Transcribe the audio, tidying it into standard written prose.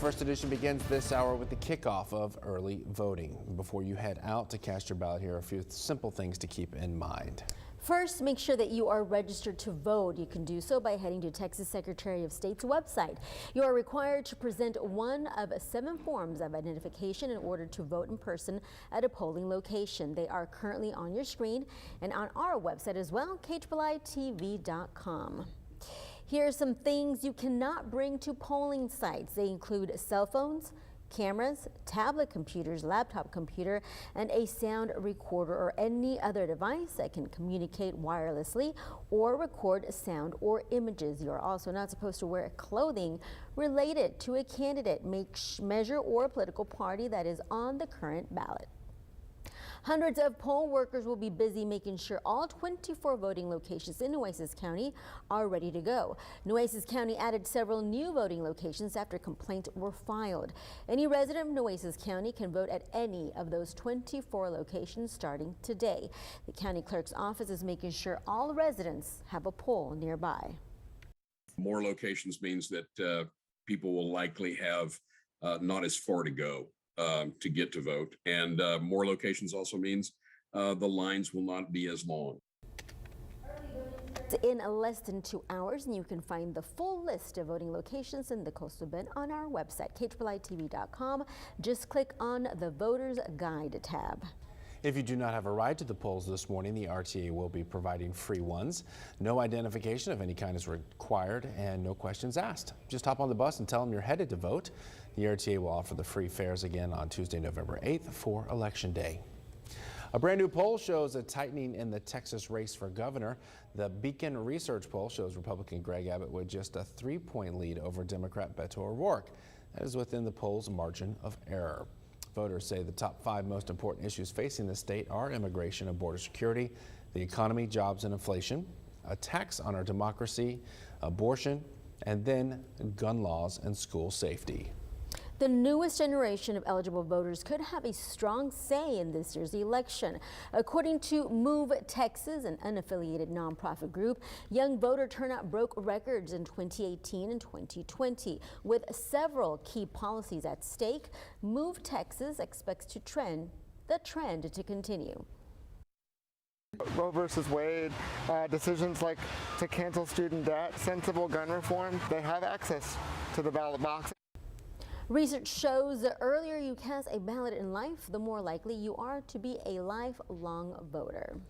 First edition begins this hour with the kickoff of early voting. Before you head out to cast your ballot, here are a few simple things to keep in mind. First, make sure that you are registered to vote. You can do so by heading to Texas Secretary of State's website. You are required to present one of 7 forms of identification in order to vote in person at a polling location. They are currently on your screen and on our website as well, KHBLITV.com. Here are some things you cannot bring to polling sites. They include cell phones, cameras, tablet computers, laptop computer, and a sound recorder or any other device that can communicate wirelessly or record sound or images. You are also not supposed to wear clothing related to a candidate, measure, or political party that is on the current ballot. Hundreds of poll workers will be busy making sure all 24 voting locations in Nueces County are ready to go. Nueces County added several new voting locations after complaints were filed. Any resident of Nueces County can vote at any of those 24 locations starting today. The county clerk's office is making sure all residents have a poll nearby. More locations means that people will likely have not as far to go to get to vote, and more locations also means the lines will not be as long. In less than 2 hours, and you can find the full list of voting locations in the Coastal Bend on our website, KHBLITV.com. Just click on the Voters Guide tab. If you do not have a ride to the polls this morning, the RTA will be providing free ones. No identification of any kind is required and no questions asked. Just hop on the bus and tell them you're headed to vote. The RTA will offer the free fares again on Tuesday, November 8th for Election Day. A brand new poll shows a tightening in the Texas race for governor. The Beacon Research poll shows Republican Greg Abbott with just a 3-point lead over Democrat Beto O'Rourke. That is within the poll's margin of error. Voters say the top 5 most important issues facing the state are immigration and border security, the economy, jobs, and inflation, attacks on our democracy, abortion, and then gun laws and school safety. The newest generation of eligible voters could have a strong say in this year's election. According to Move Texas, an unaffiliated nonprofit group, young voter turnout broke records in 2018 and 2020. With several key policies at stake, Move Texas expects the trend to continue. Roe versus Wade, decisions like to cancel student debt, sensible gun reform, they have access to the ballot box. Research shows the earlier you cast a ballot in life, the more likely you are to be a lifelong voter.